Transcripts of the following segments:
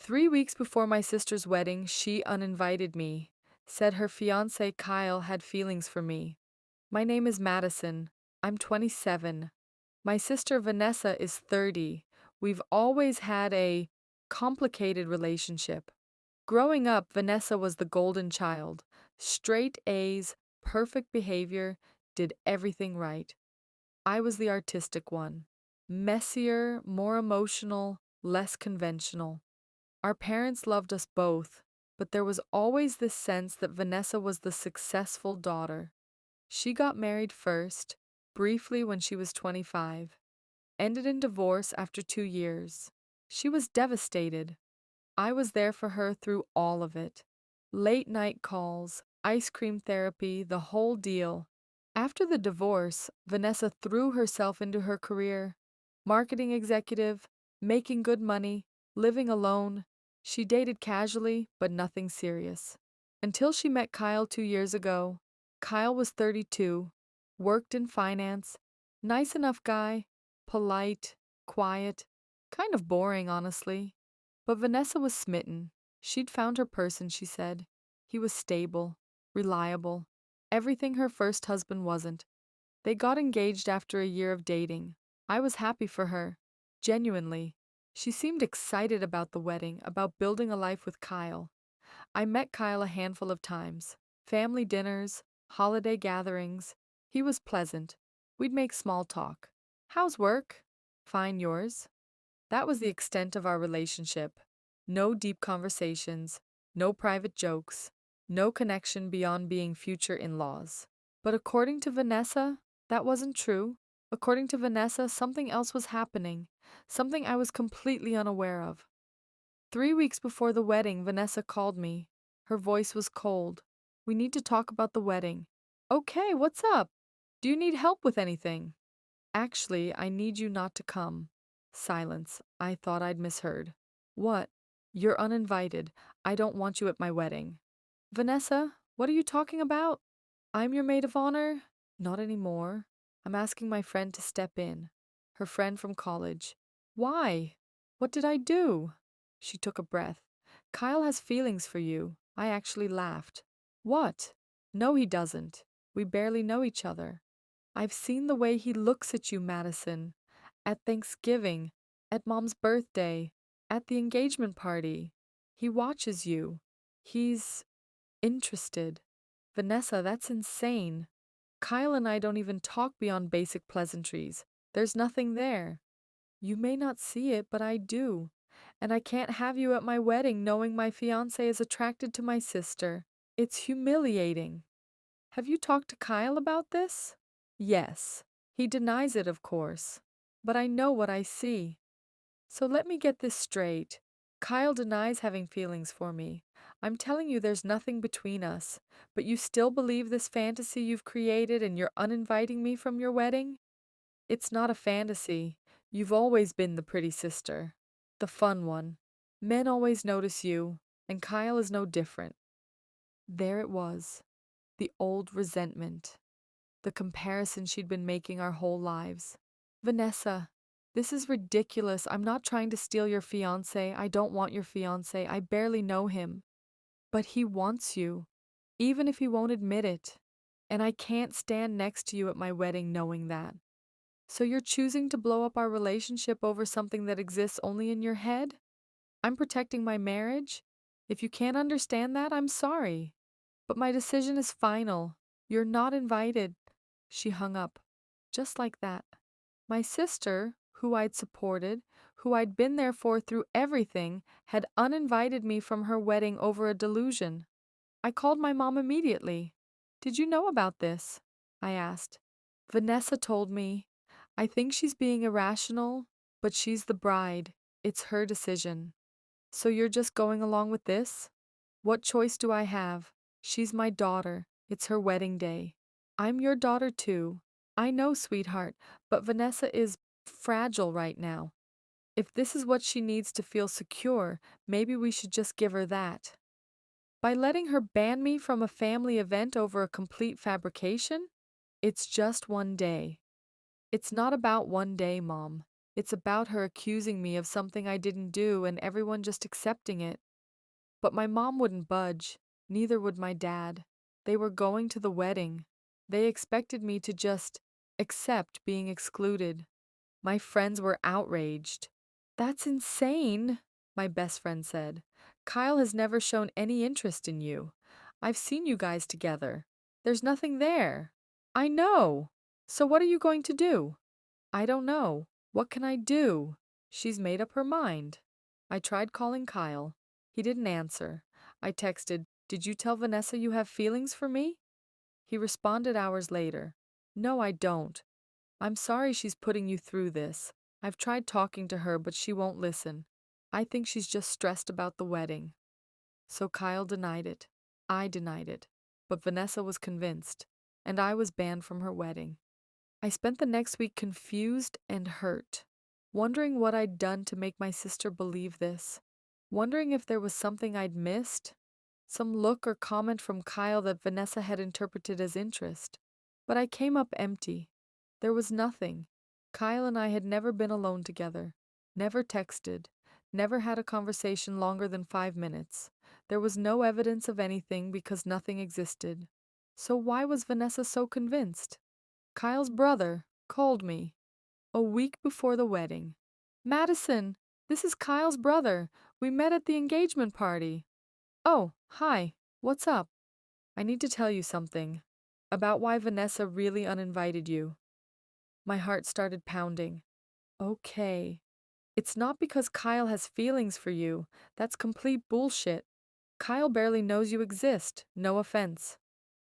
3 weeks before my sister's wedding, she uninvited me, said her fiancé Kyle had feelings for me. My name is Madison. I'm 27. My sister Vanessa is 30. We've always had a complicated relationship. Growing up, Vanessa was the golden child. Straight A's, perfect behavior, did everything right. I was the artistic one. Messier, more emotional, less conventional. Our parents loved us both, but there was always this sense that Vanessa was the successful daughter. She got married first, briefly when she was 25, ended in divorce after 2 years. She was devastated. I was there for her through all of it. Late night calls, ice cream therapy, the whole deal. After the divorce, Vanessa threw herself into her career. Marketing executive, making good money, living alone. She dated casually, but nothing serious. Until she met Kyle 2 years ago. Kyle was 32, worked in finance, nice enough guy, polite, quiet, kind of boring, honestly. But Vanessa was smitten. She'd found her person, she said. He was stable, reliable, everything her first husband wasn't. They got engaged after a year of dating. I was happy for her, genuinely. She seemed excited about the wedding, about building a life with Kyle. I met Kyle a handful of times. Family dinners, holiday gatherings. He was pleasant. We'd make small talk. How's work? Fine, yours? That was the extent of our relationship. No deep conversations, no private jokes, no connection beyond being future in laws. But according to Vanessa, that wasn't true. According to Vanessa, something else was happening, something I was completely unaware of. 3 weeks before the wedding, Vanessa called me. Her voice was cold. We need to talk about the wedding. Okay, what's up? Do you need help with anything? Actually, I need you not to come. Silence. I thought I'd misheard. What? You're uninvited. I don't want you at my wedding. Vanessa, what are you talking about? I'm your maid of honor? Not anymore. I'm asking my friend to step in. Her friend from college. Why? What did I do? She took a breath. Kyle has feelings for you. I actually laughed. What? No, he doesn't. We barely know each other. I've seen the way he looks at you, Madison. At Thanksgiving, at Mom's birthday, at the engagement party. He watches you. He's interested. Vanessa, that's insane. Kyle and I don't even talk beyond basic pleasantries. There's nothing there. You may not see it, but I do. And I can't have you at my wedding knowing my fiancé is attracted to my sister. It's humiliating. Have you talked to Kyle about this? Yes. He denies it, of course. But I know what I see. So let me get this straight. Kyle denies having feelings for me. I'm telling you there's nothing between us, but you still believe this fantasy you've created and you're uninviting me from your wedding? It's not a fantasy. You've always been the pretty sister, the fun one. Men always notice you, and Kyle is no different. There it was, the old resentment, the comparison she'd been making our whole lives. Vanessa, this is ridiculous. I'm not trying to steal your fiancé. I don't want your fiancé. I barely know him. But he wants you, even if he won't admit it. And I can't stand next to you at my wedding knowing that. So you're choosing to blow up our relationship over something that exists only in your head? I'm protecting my marriage? If you can't understand that, I'm sorry. But my decision is final. You're not invited. She hung up. Just like that. My sister, who I'd supported, who I'd been there for through everything, had uninvited me from her wedding over a delusion. I called my mom immediately. Did you know about this? I asked. Vanessa told me. I think she's being irrational, but she's the bride. It's her decision. So you're just going along with this? What choice do I have? She's my daughter. It's her wedding day. I'm your daughter too. I know, sweetheart, but Vanessa is fragile right now. If this is what she needs to feel secure, maybe we should just give her that. By letting her ban me from a family event over a complete fabrication? It's just one day. It's not about one day, Mom. It's about her accusing me of something I didn't do and everyone just accepting it. But my mom wouldn't budge, neither would my dad. They were going to the wedding. They expected me to just accept being excluded. My friends were outraged. That's insane, my best friend said. Kyle has never shown any interest in you. I've seen you guys together. There's nothing there. I know. So what are you going to do? I don't know. What can I do? She's made up her mind. I tried calling Kyle. He didn't answer. I texted, "Did you tell Vanessa you have feelings for me?" He responded hours later, "No, I don't. I'm sorry she's putting you through this. I've tried talking to her, but she won't listen. I think she's just stressed about the wedding." So Kyle denied it. I denied it. But Vanessa was convinced, and I was banned from her wedding. I spent the next week confused and hurt, wondering what I'd done to make my sister believe this, wondering if there was something I'd missed, some look or comment from Kyle that Vanessa had interpreted as interest. But I came up empty. There was nothing. Kyle and I had never been alone together, never texted, never had a conversation longer than 5 minutes. There was no evidence of anything because nothing existed. So why was Vanessa so convinced? Kyle's brother called me a week before the wedding. "Madison, this is Kyle's brother. We met at the engagement party." "Oh, hi. What's up?" "I need to tell you something about why Vanessa really uninvited you." My heart started pounding. Okay. It's not because Kyle has feelings for you. That's complete bullshit. Kyle barely knows you exist. No offense.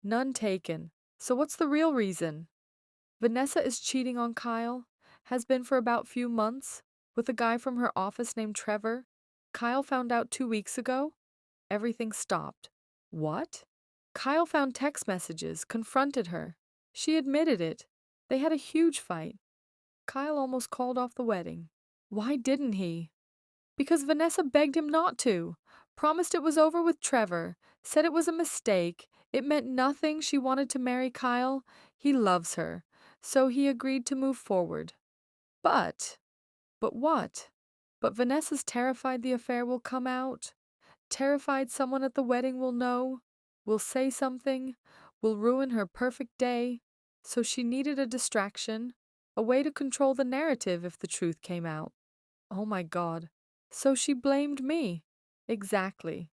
None taken. So what's the real reason? Vanessa is cheating on Kyle, has been for about few months, with a guy from her office named Trevor. Kyle found out 2 weeks ago. Everything stopped. What? Kyle found text messages, confronted her. She admitted it. They had a huge fight. Kyle almost called off the wedding. Why didn't he? Because Vanessa begged him not to. Promised it was over with Trevor. Said it was a mistake. It meant nothing. She wanted to marry Kyle. He loves her. So he agreed to move forward. But what? But Vanessa's terrified the affair will come out. Terrified someone at the wedding will know, will say something, will ruin her perfect day. So she needed a distraction, a way to control the narrative if the truth came out. Oh my God. So she blamed me. Exactly.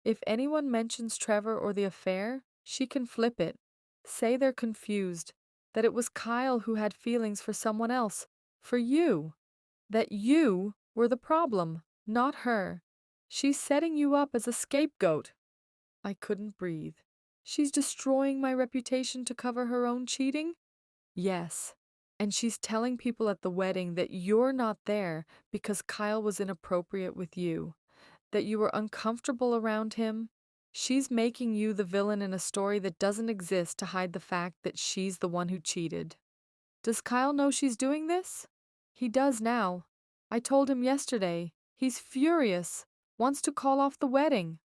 If anyone mentions Trevor or the affair, she can flip it. Say they're confused, that it was Kyle who had feelings for someone else, for you. That you were the problem, not her. She's setting you up as a scapegoat. I couldn't breathe. She's destroying my reputation to cover her own cheating? Yes. And she's telling people at the wedding that you're not there because Kyle was inappropriate with you, that you were uncomfortable around him. She's making you the villain in a story that doesn't exist to hide the fact that she's the one who cheated. Does Kyle know she's doing this? He does now. I told him yesterday. He's furious, wants to call off the wedding.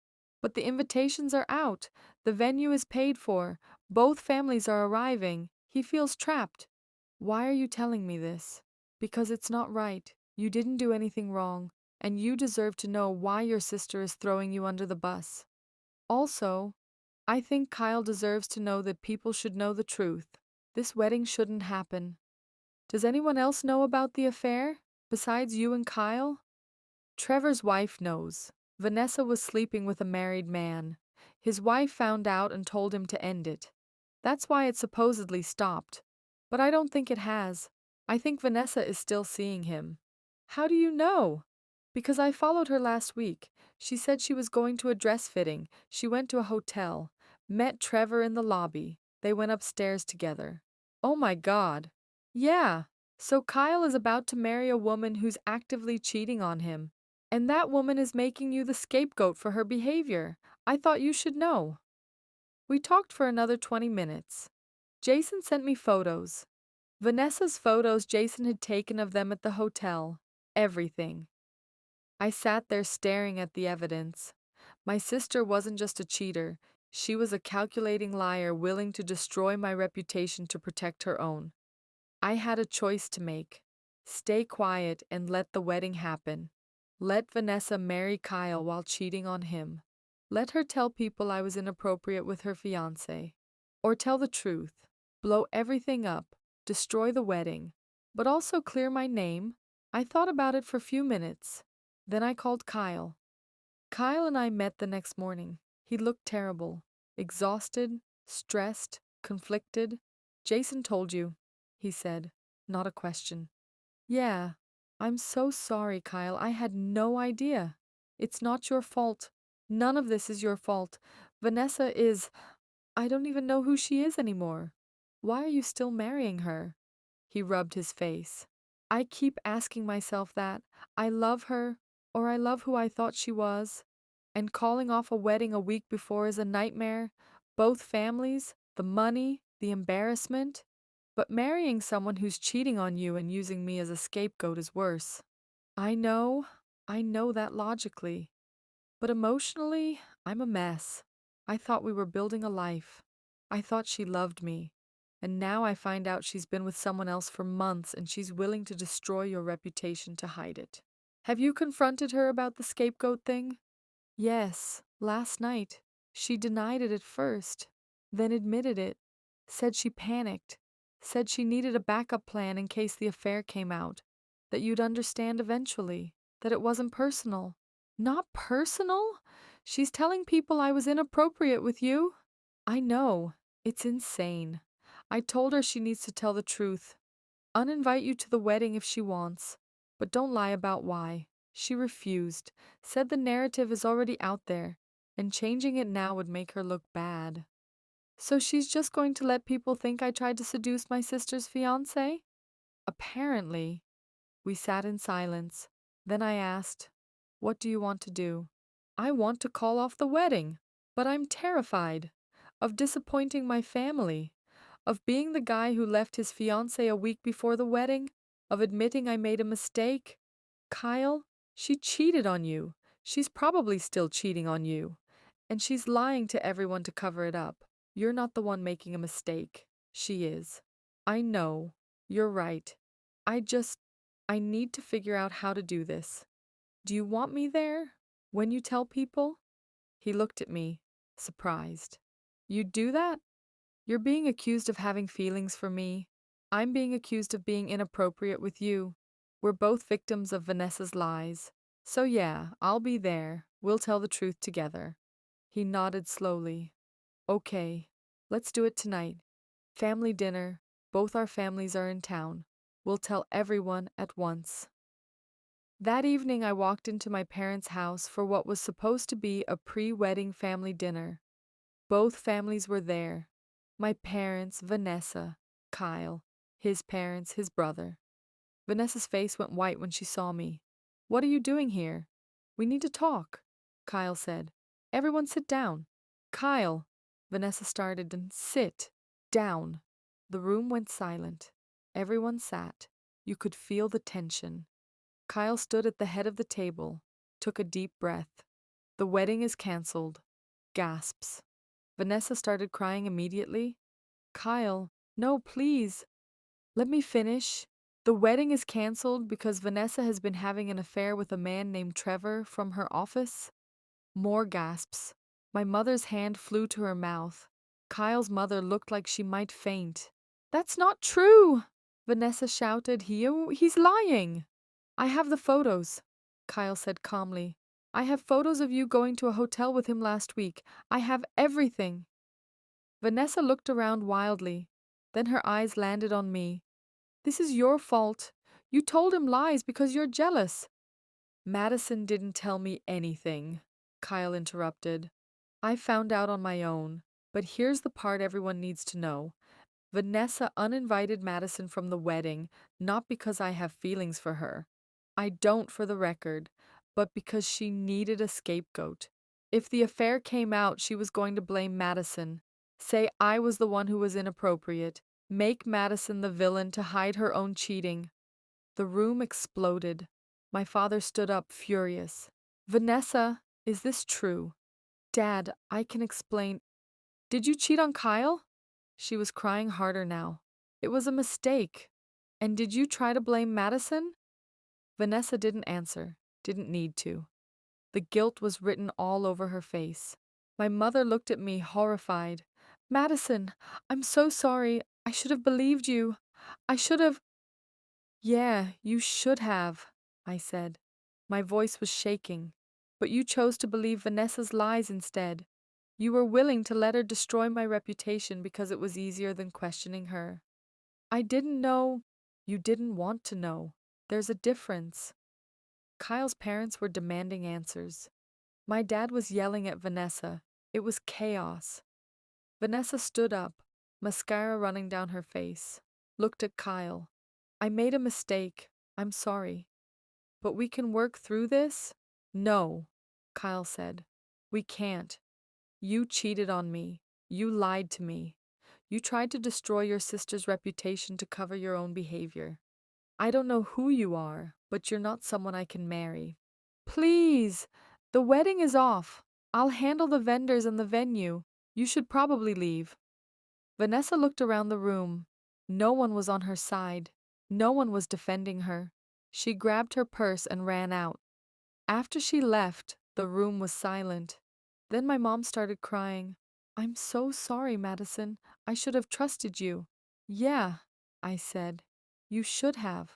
But the invitations are out. The venue is paid for. Both families are arriving. He feels trapped. Why are you telling me this? Because it's not right. You didn't do anything wrong, and you deserve to know why your sister is throwing you under the bus. Also, I think Kyle deserves to know that people should know the truth. This wedding shouldn't happen. Does anyone else know about the affair, besides you and Kyle? Trevor's wife knows. Vanessa was sleeping with a married man. His wife found out and told him to end it. That's why it supposedly stopped. But I don't think it has. I think Vanessa is still seeing him. How do you know? Because I followed her last week. She said she was going to a dress fitting. She went to a hotel, met Trevor in the lobby. They went upstairs together. Oh my God. Yeah. So Kyle is about to marry a woman who's actively cheating on him. And that woman is making you the scapegoat for her behavior. I thought you should know. We talked for another 20 minutes. Jason sent me photos. Vanessa's photos Jason had taken of them at the hotel. Everything. I sat there staring at the evidence. My sister wasn't just a cheater. She was a calculating liar willing to destroy my reputation to protect her own. I had a choice to make. Stay quiet and let the wedding happen. Let Vanessa marry Kyle while cheating on him. Let her tell people I was inappropriate with her fiancé. Or tell the truth. Blow everything up. Destroy the wedding. But also clear my name. I thought about it for a few minutes. Then I called Kyle. Kyle and I met the next morning. He looked terrible. Exhausted, stressed, conflicted. Jason told you, he said, not a question. Yeah, I'm so sorry, Kyle. I had no idea. It's not your fault. None of this is your fault. Vanessa is. I don't even know who she is anymore. Why are you still marrying her? He rubbed his face. I keep asking myself that. I love her, or I love who I thought she was. And calling off a wedding a week before is a nightmare. Both families, the money, the embarrassment. But marrying someone who's cheating on you and using me as a scapegoat is worse. I know, I know that logically. But emotionally, I'm a mess. I thought we were building a life. I thought she loved me. And now I find out she's been with someone else for months and she's willing to destroy your reputation to hide it. Have you confronted her about the scapegoat thing? Yes, last night. She denied it at first, then admitted it, said she panicked, said she needed a backup plan in case the affair came out, that you'd understand eventually, that it wasn't personal. Not personal? She's telling people I was inappropriate with you. I know. It's insane. I told her she needs to tell the truth. Uninvite you to the wedding if she wants, but don't lie about why. She refused, said the narrative is already out there, and changing it now would make her look bad. So she's just going to let people think I tried to seduce my sister's fiancé? Apparently. We sat in silence. Then I asked, what do you want to do? I want to call off the wedding, but I'm terrified of disappointing my family, of being the guy who left his fiancée a week before the wedding, of admitting I made a mistake. Kyle, she cheated on you. She's probably still cheating on you. And she's lying to everyone to cover it up. You're not the one making a mistake. She is. I know. You're right. I need to figure out how to do this. Do you want me there? When you tell people? He looked at me, surprised. You'd do that? You're being accused of having feelings for me. I'm being accused of being inappropriate with you. We're both victims of Vanessa's lies. So yeah, I'll be there. We'll tell the truth together. He nodded slowly. Okay, let's do it tonight. Family dinner. Both our families are in town. We'll tell everyone at once. That evening, I walked into my parents' house for what was supposed to be a pre-wedding family dinner. Both families were there. My parents, Vanessa, Kyle, his parents, his brother. Vanessa's face went white when she saw me. What are you doing here? We need to talk, Kyle said. Everyone sit down. Kyle, Vanessa started, and sit down. The room went silent. Everyone sat. You could feel the tension. Kyle stood at the head of the table, took a deep breath. The wedding is cancelled. Gasps. Vanessa started crying immediately. Kyle, no, please. Let me finish. The wedding is cancelled because Vanessa has been having an affair with a man named Trevor from her office. More gasps. My mother's hand flew to her mouth. Kyle's mother looked like she might faint. That's not true, Vanessa shouted. He's lying. I have the photos, Kyle said calmly. I have photos of you going to a hotel with him last week. I have everything. Vanessa looked around wildly. Then her eyes landed on me. This is your fault. You told him lies because you're jealous. Madison didn't tell me anything, Kyle interrupted. I found out on my own. But here's the part everyone needs to know. Vanessa uninvited Madison from the wedding, not because I have feelings for her. I don't, for the record, but because she needed a scapegoat. If the affair came out, she was going to blame Madison. Say I was the one who was inappropriate. Make Madison the villain to hide her own cheating. The room exploded. My father stood up, furious. Vanessa, is this true? Dad, I can explain. Did you cheat on Kyle? She was crying harder now. It was a mistake. And did you try to blame Madison? Vanessa didn't answer, didn't need to. The guilt was written all over her face. My mother looked at me, horrified. Madison, I'm so sorry. I should have believed you. I should have. Yeah, you should have, I said. My voice was shaking. But you chose to believe Vanessa's lies instead. You were willing to let her destroy my reputation because it was easier than questioning her. I didn't know. You didn't want to know. There's a difference. Kyle's parents were demanding answers. My dad was yelling at Vanessa. It was chaos. Vanessa stood up, mascara running down her face, looked at Kyle. I made a mistake. I'm sorry. But we can work through this? No, Kyle said. We can't. You cheated on me. You lied to me. You tried to destroy your sister's reputation to cover your own behavior. I don't know who you are, but you're not someone I can marry. Please! The wedding is off. I'll handle the vendors and the venue. You should probably leave. Vanessa looked around the room. No one was on her side. No one was defending her. She grabbed her purse and ran out. After she left, the room was silent. Then my mom started crying. I'm so sorry, Madison. I should have trusted you. Yeah, I said. You should have.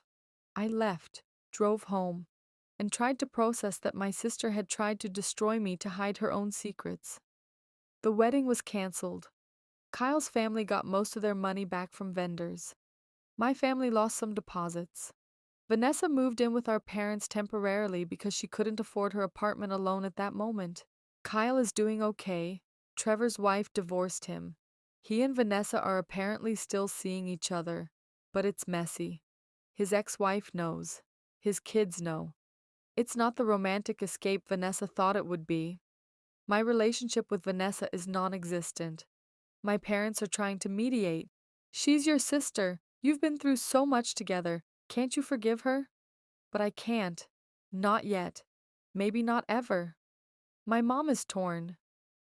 I left, drove home, and tried to process that my sister had tried to destroy me to hide her own secrets. The wedding was canceled. Kyle's family got most of their money back from vendors. My family lost some deposits. Vanessa moved in with our parents temporarily because she couldn't afford her apartment alone at that moment. Kyle is doing okay. Trevor's wife divorced him. He and Vanessa are apparently still seeing each other, but it's messy. His ex-wife knows. His kids know. It's not the romantic escape Vanessa thought it would be. My relationship with Vanessa is non-existent. My parents are trying to mediate. She's your sister. You've been through so much together. Can't you forgive her? But I can't. Not yet. Maybe not ever. My mom is torn.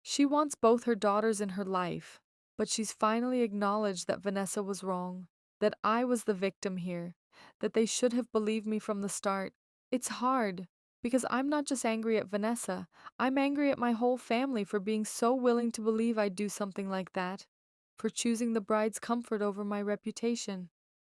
She wants both her daughters in her life, but she's finally acknowledged that Vanessa was wrong, that I was the victim here, that they should have believed me from the start. It's hard, because I'm not just angry at Vanessa, I'm angry at my whole family for being so willing to believe I'd do something like that, for choosing the bride's comfort over my reputation.